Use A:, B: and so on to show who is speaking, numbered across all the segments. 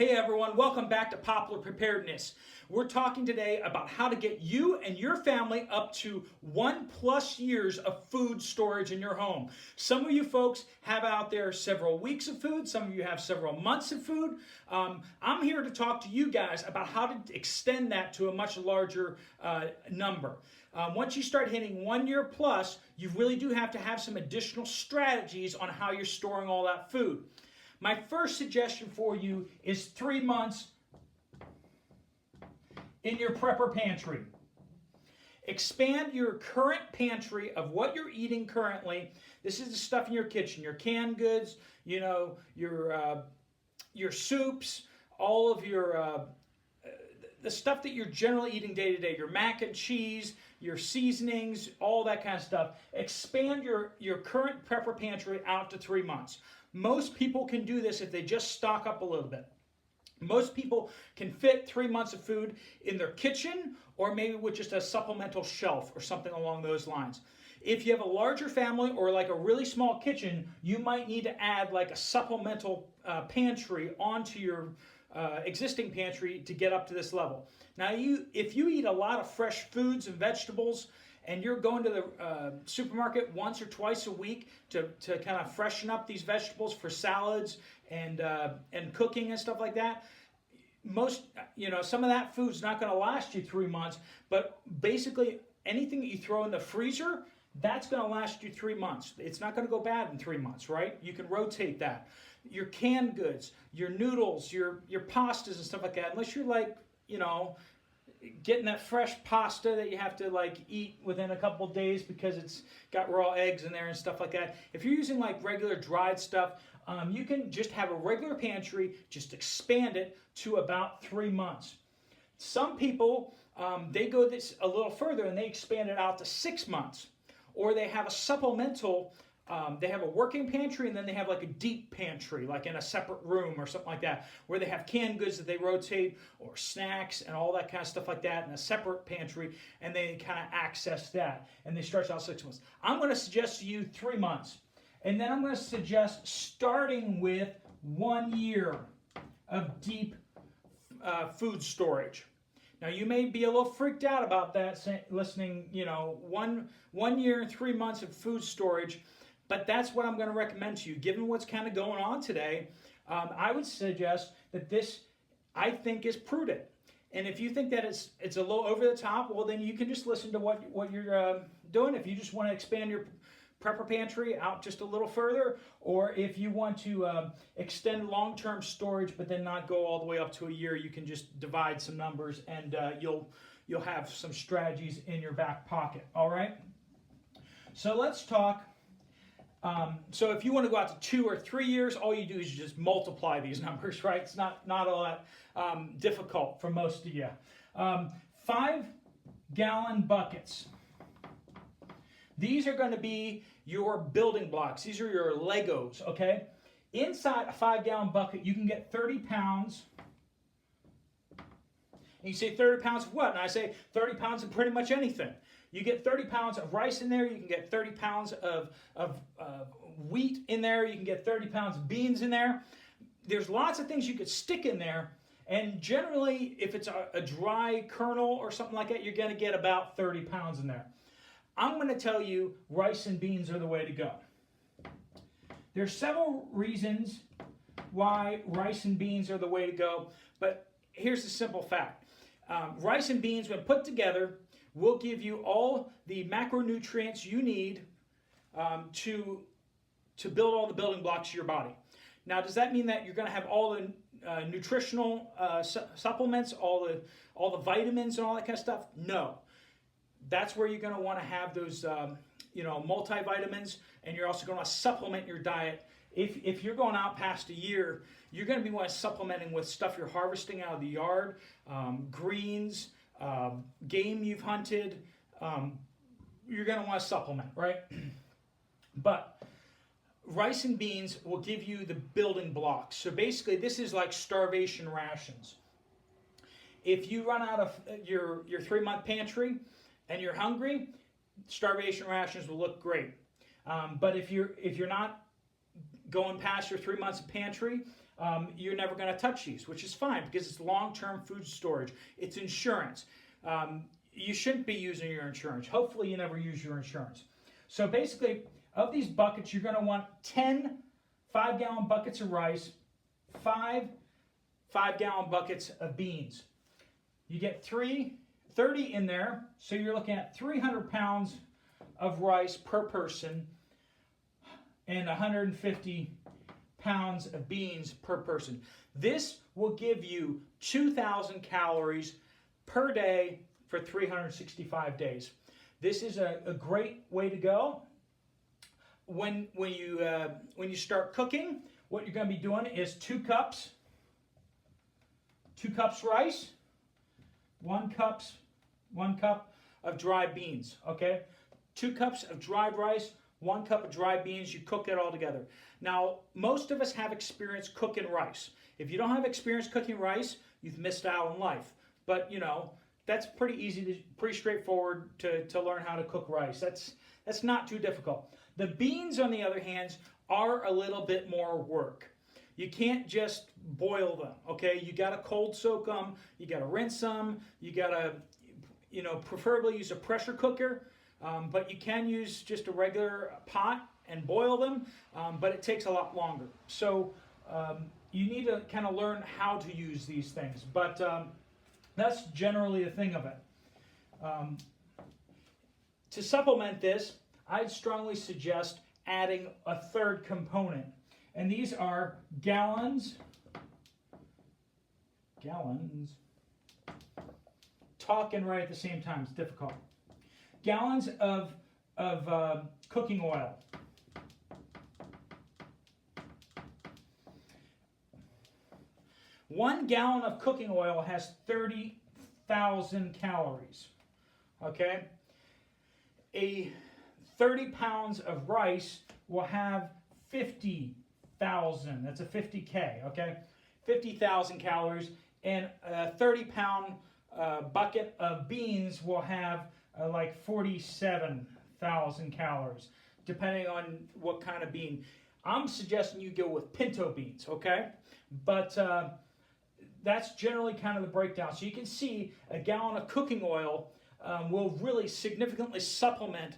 A: Hey everyone, welcome back to Popular Preparedness. We're talking today about how to get you and your family up to 1+ years of food storage in your home. Some of you folks have out there several weeks of food, some of you have several months of food. I'm here to talk to you guys about how to extend that to a much larger number. Once you start hitting 1 year plus, you really do have to have some additional strategies on how you're storing all that food. My first suggestion for you is 3 months in your prepper pantry. Expand your current pantry of what you're eating currently. This is the stuff in your kitchen, your canned goods, your soups, all of your the stuff that you're generally eating day to day, your mac and cheese, your seasonings, all that kind of stuff. Expand your current prepper pantry out to 3 months. Most people can do this if they just stock up a little bit. Most people can fit 3 months of food in their kitchen or maybe with just a supplemental shelf or something along those lines. If you have a larger family or like a really small kitchen, you might need to add like a supplemental pantry onto your existing pantry to get up to this level. Now, if you eat a lot of fresh foods and vegetables, and you're going to the supermarket once or twice a week to kind of freshen up these vegetables for salads and cooking and stuff like that, some of that food's not going to last you 3 months, but basically anything that you throw in the freezer, that's going to last you 3 months. It's not going to go bad in 3 months, right? You can rotate that. Your canned goods, your noodles, your pastas and stuff like that, unless you're like, getting that fresh pasta that you have to like eat within a couple days because it's got raw eggs in there and stuff like that. If you're using like regular dried stuff, you can just have a regular pantry, just expand it to about 3 months. Some people, they go this a little further and they expand it out to 6 months. Or they have a supplemental, they have a working pantry and then they have like a deep pantry, like in a separate room or something like that, where they have canned goods that they rotate or snacks and all that kind of stuff like that in a separate pantry, and they kind of access that, and they stretch out 6 months. I'm going to suggest to you 3 months, and then I'm going to suggest starting with 1 year of deep food storage. Now, you may be a little freaked out about that, listening, 1 year and 3 months of food storage, but that's what I'm going to recommend to you. Given what's kind of going on today, I would suggest that this, I think, is prudent. And if you think that it's a little over the top, well, then you can just listen to what you're doing. If you just want to expand your prepper pantry out just a little further, or if you want to extend long-term storage but then not go all the way up to a year, you can just divide some numbers and you'll have some strategies in your back pocket. All right? So let's talk. So if you want to go out to 2 or 3 years, all you do is just multiply these numbers, right? It's not all that difficult for most of you. 5-gallon buckets. These are going to be your building blocks. These are your Legos, okay? Inside a 5-gallon bucket, you can get 30 pounds. And you say 30 pounds of what? And I say 30 pounds of pretty much anything. You get 30 pounds of rice in there. You can get 30 pounds of wheat in there. You can get 30 pounds of beans in there. There's lots of things you could stick in there. And generally, if it's a dry kernel or something like that, you're going to get about 30 pounds in there. I'm going to tell you rice and beans are the way to go. There's several reasons why rice and beans are the way to go, but here's the simple fact. Rice and beans, when put together, will give you all the macronutrients you need to build all the building blocks of your body. Now, does that mean that you're going to have all the nutritional supplements, all the vitamins and all that kind of stuff? No. That's where you're going to want to have those, multivitamins, and you're also going to supplement your diet. If you're going out past a year, you're going to be supplementing with stuff you're harvesting out of the yard, greens, game you've hunted. You're going to want to supplement, right? But rice and beans will give you the building blocks. So basically, this is like starvation rations. If you run out of your 3-month pantry and you're hungry, starvation rations will look great. But if you're not going past your 3 months of pantry, you're never going to touch these, which is fine because it's long-term food storage. It's insurance. You shouldn't be using your insurance. Hopefully you never use your insurance. So basically, of these buckets, you're going to want 10 5-gallon buckets of rice, 5 5-gallon buckets of beans. You get 30 in there, so you're looking at 300 pounds of rice per person and 150 pounds of beans per person. This will give you 2,000 calories per day for 365 days. This is a great way to go. When you start cooking, what you're going to be doing is 2 cups rice, 1 cup of dry beans. Okay, 2 cups of dried rice, 1 cup of dry beans. You cook that all together. Now, most of us have experience cooking rice. If you don't have experience cooking rice, you've missed out on life. But you know, that's pretty straightforward to learn how to cook rice. That's not too difficult. The beans, on the other hand, are a little bit more work. You can't just boil them, okay? You got to cold soak them. You got to rinse them. You got to, preferably use a pressure cooker, but you can use just a regular pot and boil them, but it takes a lot longer. So you need to kind of learn how to use these things, but that's generally the thing of it. To supplement this, I'd strongly suggest adding a third component, and these are gallons. Talking right at the same time is difficult. Gallons of cooking oil. One gallon of cooking oil has 30,000 calories. Okay? 30 pounds of rice will have 50,000. That's a 50K, okay? 50,000 calories. And a 30-pound bucket of beans will have like 47,000 calories, depending on what kind of bean. I'm suggesting you go with pinto beans, okay? But that's generally kind of the breakdown. So you can see a gallon of cooking oil will really significantly supplement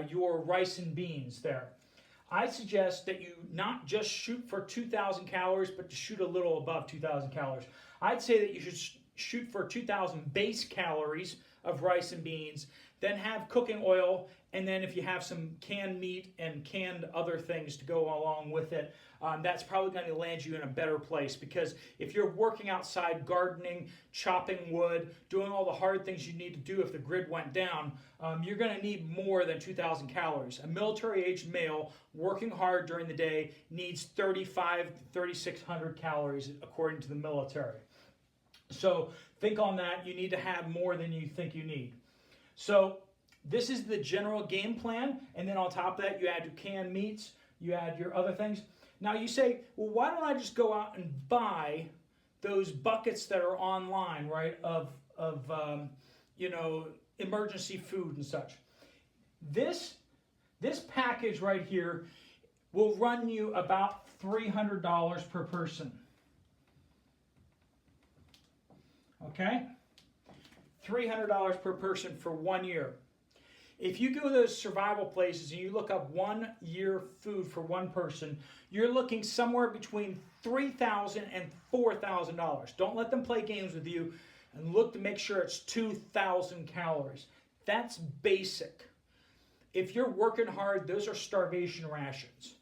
A: your rice and beans there. I suggest that you not just shoot for 2,000 calories, but to shoot a little above 2,000 calories. I'd say that you should shoot for 2,000 base calories of rice and beans, then have cooking oil, and then if you have some canned meat and canned other things to go along with it, that's probably going to land you in a better place, because if you're working outside, gardening, chopping wood, doing all the hard things you need to do if the grid went down, you're going to need more than 2,000 calories. A military-aged male working hard during the day needs 3,500 to 3,600 calories according to the military. So think on that. You need to have more than you think you need. So this is the general game plan, and then on top of that, you add your canned meats, you add your other things. Now you say, well, why don't I just go out and buy those buckets that are online, right, of emergency food and such. This package right here will run you about $300 per person. Okay? $300 per person for 1 year. If you go to those survival places and you look up 1 year food for one person, you're looking somewhere between $3,000 and $4,000. Don't let them play games with you, and look to make sure it's 2,000 calories. That's basic. If you're working hard, those are starvation rations.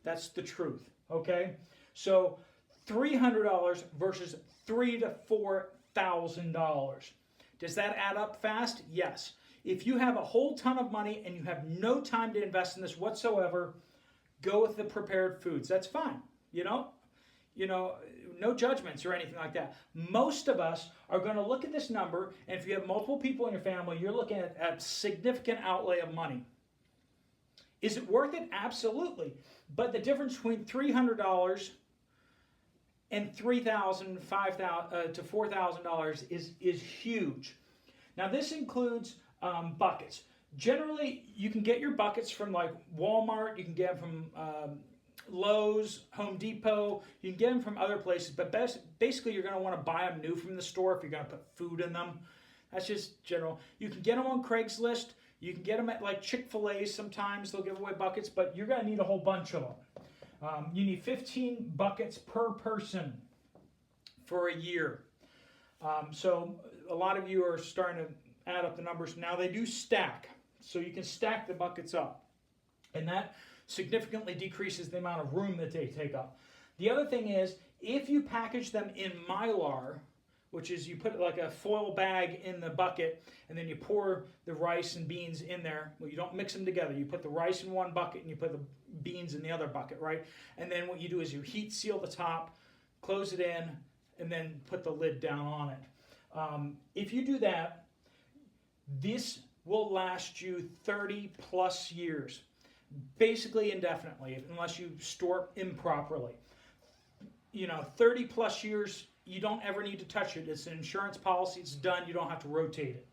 A: That's the truth, okay? So $300 versus $3,000 to $4,000. Does that add up fast? Yes. If you have a whole ton of money and you have no time to invest in this whatsoever, go with the prepared foods. That's fine. No judgments or anything like that. Most of us are going to look at this number, and if you have multiple people in your family, you're looking at a significant outlay of money. Is it worth it? Absolutely. But the difference between $300 and $3,000, $5,000 to $4,000 is huge. Now this includes buckets. Generally, you can get your buckets from like Walmart. You can get them from Lowe's, Home Depot. You can get them from other places, but basically you're going to want to buy them new from the store if you're going to put food in them. That's just general. You can get them on Craigslist. You can get them at like Chick-fil-A sometimes. They'll give away buckets, but you're going to need a whole bunch of them. You need 15 buckets per person for a year. So a lot of you are starting to add up the numbers. Now they do stack, so you can stack the buckets up, and that significantly decreases the amount of room that they take up. The other thing is, if you package them in Mylar, which is you put like a foil bag in the bucket, and then you pour the rice and beans in there. Well, you don't mix them together. You put the rice in one bucket, and you put the beans in the other bucket, right? And then what you do is you heat seal the top, close it in, and then put the lid down on it. If you do that, this will last you 30 plus years, basically indefinitely, unless you store improperly. 30 plus years, you don't ever need to touch it. It's an insurance policy. It's done. You don't have to rotate it.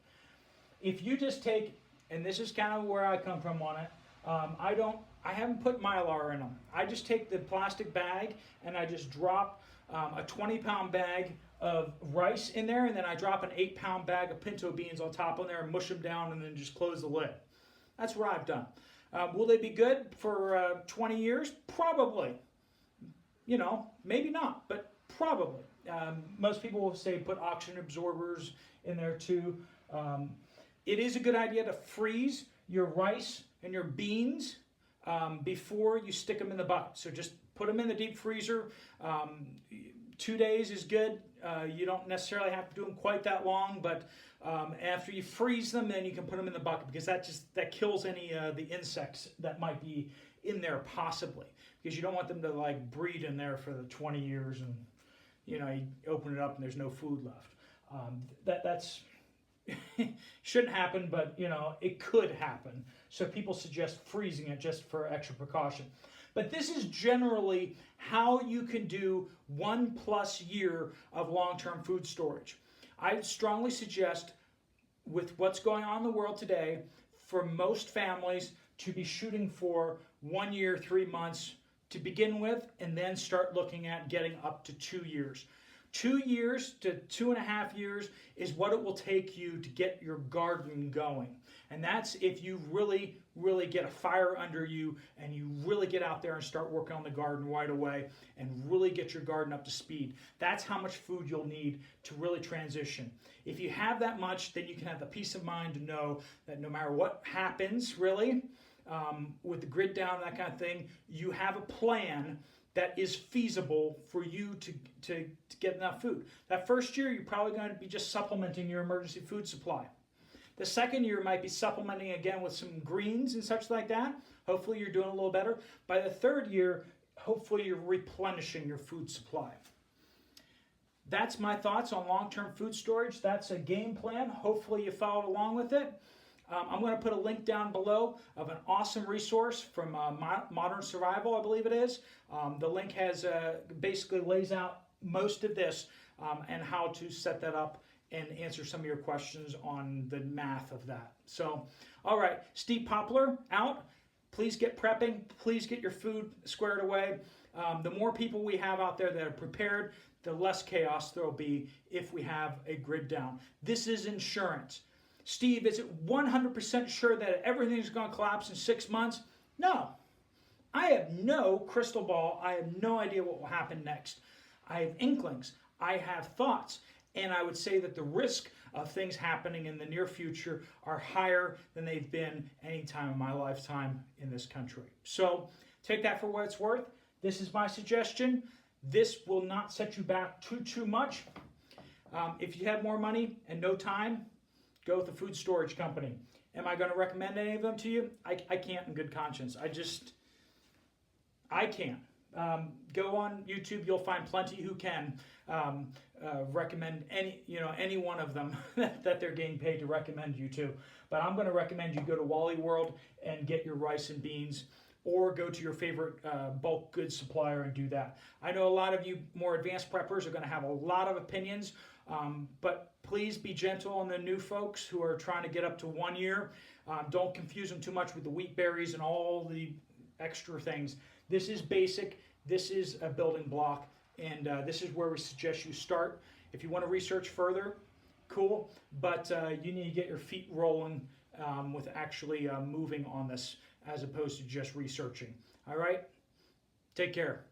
A: If you just take, and this is kind of where I come from on it, I haven't put Mylar in them. I just take the plastic bag and I just drop a 20-pound bag of rice in there, and then I drop an 8-pound bag of pinto beans on top of there and mush them down, and then just close the lid. That's what I've done. Will they be good for 20 years? Probably. Maybe not, but probably. Most people will say put oxygen absorbers in there too. It is a good idea to freeze your rice and your beans before you stick them in the bucket. So just put them in the deep freezer. 2 days is good. You don't necessarily have to do them quite that long, but after you freeze them, then you can put them in the bucket, because that kills any the insects that might be in there possibly, because you don't want them to like breed in there for the 20 years and you open it up and there's no food left. That's shouldn't happen, but it could happen. So people suggest freezing it just for extra precaution. But this is generally how you can do 1+ year of long-term food storage. I strongly suggest, with what's going on in the world today, for most families to be shooting for 1 year, 3 months to begin with, and then start looking at getting up to 2 years. 2 years to 2.5 years is what it will take you to get your garden going. And that's if you really, really get a fire under you and you really get out there and start working on the garden right away and really get your garden up to speed. That's how much food you'll need to really transition. If you have that much, then you can have the peace of mind to know that no matter what happens, really, with the grid down and that kind of thing, you have a plan that is feasible for you to get enough food. That first year, you're probably going to be just supplementing your emergency food supply. The second year might be supplementing again with some greens and such like that. Hopefully you're doing a little better. By the third year, hopefully you're replenishing your food supply. That's my thoughts on long-term food storage. That's a game plan. Hopefully you followed along with it. I'm going to put a link down below of an awesome resource from Modern Survival, I believe it is. The link has basically lays out most of this and how to set that up and answer some of your questions on the math of that. So, all right, Steve Poplar out. Please get prepping. Please get your food squared away. The more people we have out there that are prepared, the less chaos there will be if we have a grid down. This is insurance. Steve, is it 100% sure that everything's going to collapse in 6 months? No. I have no crystal ball. I have no idea what will happen next. I have inklings. I have thoughts. And I would say that the risk of things happening in the near future are higher than they've been any time in my lifetime in this country. So take that for what it's worth. This is my suggestion. This will not set you back too much. If you have more money and no time, go with a food storage company. Am I going to recommend any of them to you? I can't in good conscience. I can't. Go on YouTube. You'll find plenty who can recommend any one of them that they're getting paid to recommend you to. But I'm going to recommend you go to Wally World and get your rice and beans, or go to your favorite bulk goods supplier and do that. I know a lot of you more advanced preppers are going to have a lot of opinions, but please be gentle on the new folks who are trying to get up to 1 year. Don't confuse them too much with the wheat berries and all the extra things. This is basic. This is a building block, and this is where we suggest you start. If you want to research further, cool, but you need to get your feet rolling with actually moving on this as opposed to just researching. All right? Take care.